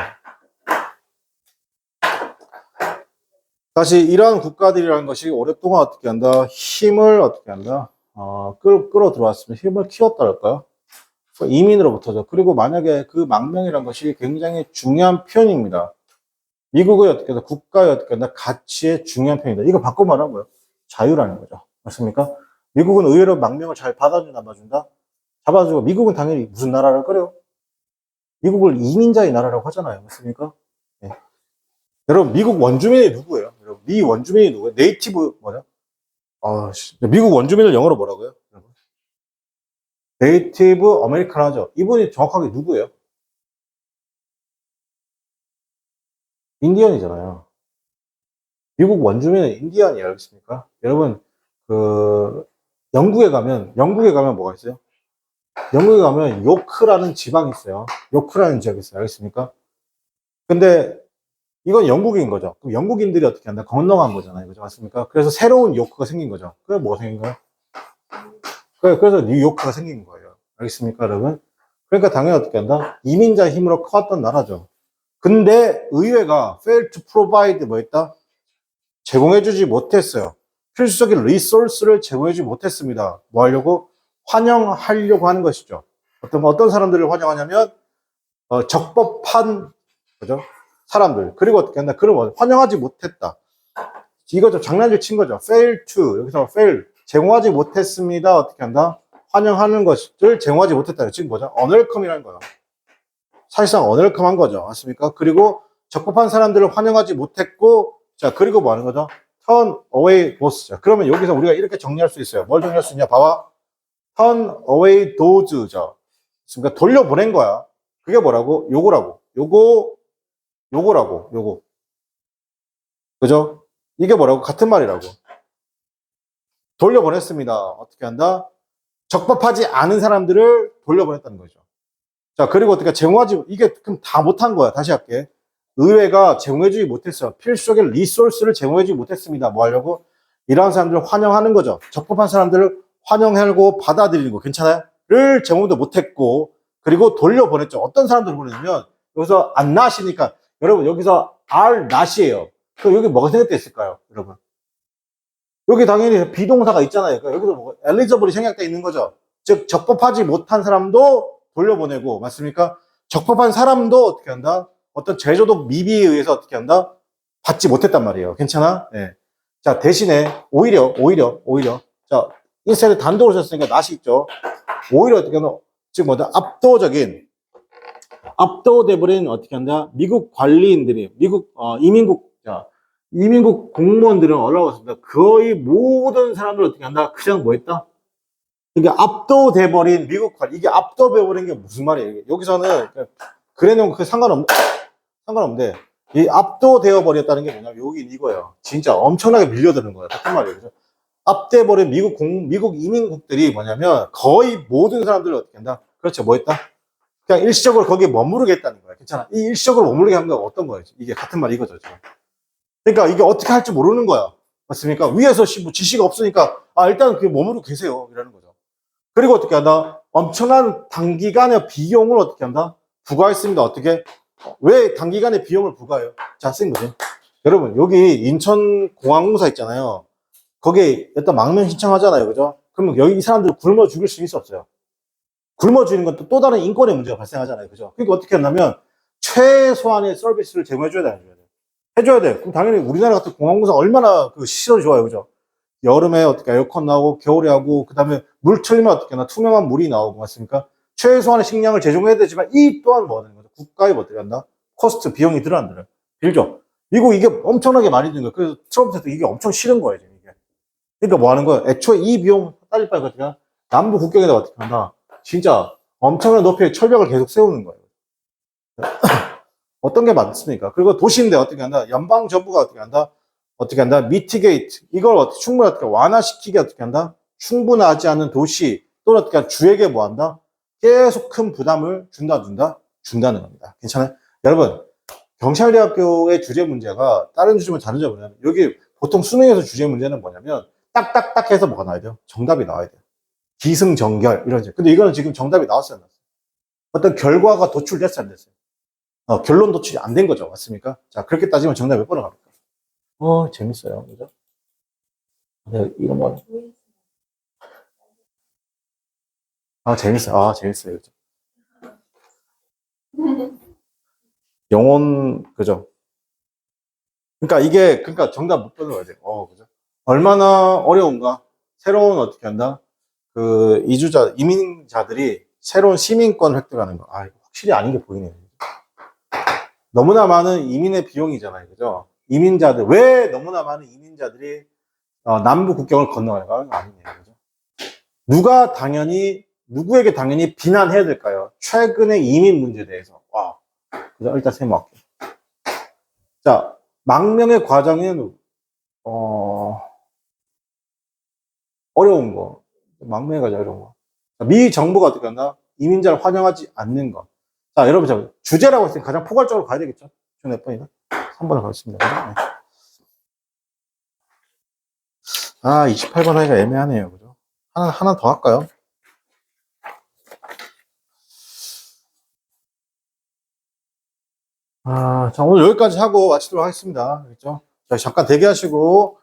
다시 이러한 국가들이라는 것이 오랫동안 어떻게 한다? 힘을 어떻게 한다? 끌어 들어왔습니다. 힘을 키웠다 할까요? 이민으로부터죠. 그리고 만약에 그 망명이라는 것이 굉장히 중요한 표현입니다. 미국의 어떻게 한다? 국가의 어떻게 한다? 가치의 중요한 표현이다. 이거 바꿔 말하면 뭐예요? 자유라는 거죠. 맞습니까? 미국은 의외로 망명을 잘 받아준다, 안 받아준다? 잡아주고, 미국은 당연히 무슨 나라를 그래요? 미국을 이민자의 나라라고 하잖아요. 맞습니까? 네. 여러분, 미국 원주민이 누구예요? 여러분, 미 원주민이 누구예요? 네이티브, 뭐죠? 미국 원주민을 영어로 뭐라고요? 네이티브 아메리카노죠. 이분이 정확하게 누구예요? 인디언이잖아요. 미국 원주민은 인디언이에요. 알겠습니까? 여러분, 영국에 가면 뭐가 있어요? 영국에 가면 요크라는 지방이 있어요. 요크라는 지역이 있어요. 알겠습니까? 근데 이건 영국인 거죠. 그럼 영국인들이 어떻게 한다? 건너간 거잖아요. 그죠? 맞습니까? 그래서 새로운 요크가 생긴 거죠. 그게 뭐가 생긴 거예요? 그래서 뉴요크가 생긴 거예요. 알겠습니까, 여러분? 그러니까 당연히 어떻게 한다? 이민자 힘으로 커왔던 나라죠. 근데 의회가 fail to provide 뭐 했다? 제공해주지 못했어요. 필수적인 리소스를 제공해주지 못했습니다. 뭐 하려고? 환영하려고 하는 것이죠. 어떤 사람들을 환영하냐면, 적법한, 그죠? 사람들. 그리고 어떻게 한다? 그럼 환영하지 못했다. 이거 좀 장난질 친 거죠. fail to. 여기서 fail. 제공하지 못했습니다. 어떻게 한다? 환영하는 것을 제공하지 못했다. 지금 뭐죠? unwelcome이라는 거예요. 사실상 unwelcome한 거죠. 맞습니까? 그리고 적법한 사람들을 환영하지 못했고, 자, 그리고 뭐 하는 거죠? turn away those. 자, 그러면 여기서 우리가 이렇게 정리할 수 있어요. 뭘 정리할 수 있냐? 봐봐. turn away those죠. 그러니까 돌려보낸 거야. 그게 뭐라고? 요거라고. 요거. 그죠? 이게 뭐라고? 같은 말이라고. 돌려보냈습니다. 어떻게 한다? 적법하지 않은 사람들을 돌려보냈다는 거죠. 자, 그리고 어떻게 제공하지, 이게 그럼 다 못한 거야. 다시 할게. 의회가 제공해주지 못했어요. 필수적인 리소스를 제공해주지 못했습니다. 뭐 하려고? 이러한 사람들을 환영하는 거죠. 적법한 사람들을 환영하고 받아들이는 거. 괜찮아요? 를 제공도 못했고, 그리고 돌려보냈죠. 어떤 사람들을 보내냐면, 여기서 안 나시니까, 여러분, 여기서 are not이에요. 그럼 여기 뭐가 생각됐을까요? 여러분. 여기 당연히 비동사가 있잖아요. 그러니까 여기서 뭐, 엘리저블이 생략되어 있는 거죠. 즉, 적법하지 못한 사람도 돌려보내고, 맞습니까? 적법한 사람도 어떻게 한다? 어떤 제조독 미비에 의해서 어떻게 한다? 받지 못했단 말이에요. 괜찮아? 네. 자, 대신에, 오히려. 자, 인스타에 단독으로 썼으니까 낫이 있죠. 오히려 어떻게 하면, 즉 뭐다? 압도돼버린 어떻게 한다? 미국 관리인들이, 미국, 이민국 공무원들은 올라왔습니다. 거의 모든 사람들 어떻게 한다? 그냥 뭐 했다? 이게 압도돼버린 미국 관리, 이게 압도돼버린 게 무슨 말이에요? 여기서는, 그래놓은 그 상관없는데, 이 압도되어 버렸다는 게 뭐냐면, 여긴 이거예요. 진짜 엄청나게 밀려드는 거예요. 같은 말이에요. 그죠? 압도돼버린 미국 이민국들이 뭐냐면, 거의 모든 사람들을 어떻게 한다? 그렇죠. 뭐 했다? 그냥 일시적으로 거기에 머무르게 했다는 거예요. 괜찮아. 이 일시적으로 머무르게 한 건 어떤 거예요? 이게 같은 말 이거죠. 지금. 그러니까 이게 어떻게 할지 모르는 거야. 맞습니까? 위에서 뭐 지시가 없으니까, 일단 그게 머무르고 계세요. 이러는 거죠. 그리고 어떻게 한다? 엄청난 단기간의 비용을 어떻게 한다? 부과했습니다. 어떻게? 왜 단기간의 비용을 부과해요? 자, 쓴 거지. 여러분, 여기 인천공항공사 있잖아요. 거기에 일단 망명 신청하잖아요. 그죠? 그러면 여기 이 사람들 굶어 죽일 수 있어 없어요? 굶어 죽이는 것도 또 다른 인권의 문제가 발생하잖아요. 그죠? 그러니까 어떻게 한다면 최소한의 서비스를 제공해줘야 돼. 해줘야 돼. 그럼 당연히 우리나라 같은 공항공사 얼마나 그 시설이 좋아요. 그죠? 여름에 어떻게 에어컨 나오고, 겨울에 하고, 그 다음에 물 틀리면 어떻게 하나 투명한 물이 나오고, 맞습니까? 최소한의 식량을 제공해야 되지만, 이 또한 뭐 하는 거죠? 국가에 뭐 어떻게 한다? 코스트, 비용이 들어간다. 빌죠? 미국 이게 엄청나게 많이 드는 거예요. 그래서 트럼프한테 이게 엄청 싫은 거예요, 지금 이게. 그러니까 뭐 하는 거예요? 애초에 이 비용 따질 바에 어떻게 하나? 남부 국경에다 어떻게 한다? 진짜 엄청난 높이의 철벽을 계속 세우는 거예요. 어떤 게 많습니까? 그리고 도시인데 어떻게 한다? 연방 정부가 어떻게 한다? 미티게이트. 이걸 충분히 어떻게 완화시키게 어떻게 한다? 충분하지 않은 도시 또는 어떻게 주에게 뭐 한다? 계속 큰 부담을 준다는 겁니다. 괜찮아요? 여러분, 경찰대학교의 주제 문제가 다른 주제면 다른 점은 뭐냐면 여기 보통 수능에서 주제 문제는 뭐냐면 딱딱딱 해서 뭐가 나와야 돼요? 정답이 나와야 돼요. 기승전결 이런 제. 근데 이거는 지금 정답이 나왔어요, 안 나왔어요? 어떤 결과가 도출됐어요, 안 됐어요? 결론 도출이 안 된 거죠. 맞습니까? 자, 그렇게 따지면 정답 몇 번을 갑니까? 재밌어요. 그죠? 네, 이런 거. 재밌어요. 재밌어요. 그죠? 영혼, 그죠? 그러니까 정답 못 번을 가야 돼요. 그죠? 얼마나 어려운가? 새로운 어떻게 한다? 이민자들이 새로운 시민권 획득하는 거. 이거 확실히 아닌 게 보이네요. 너무나 많은 이민의 비용이잖아요. 그죠? 왜 너무나 많은 이민자들이 남부 국경을 건너가는 거 아니네요. 그죠? 누구에게 당연히 비난해야 될까요? 최근의 이민 문제에 대해서. 그죠? 일단 세모할게요. 자, 망명의 과정에는, 어려운 거. 망명의 과정 어려운 거. 미 정부가 어떻게 한다? 이민자를 환영하지 않는 것. 자, 여러분, 주제라고 했으니 가장 포괄적으로 가야 되겠죠? 몇 번이나? 3번을 가겠습니다. 네. 28번 하기가 애매하네요. 그죠? 하나 더 할까요? 자, 오늘 여기까지 하고 마치도록 하겠습니다. 그렇죠? 자, 잠깐 대기하시고,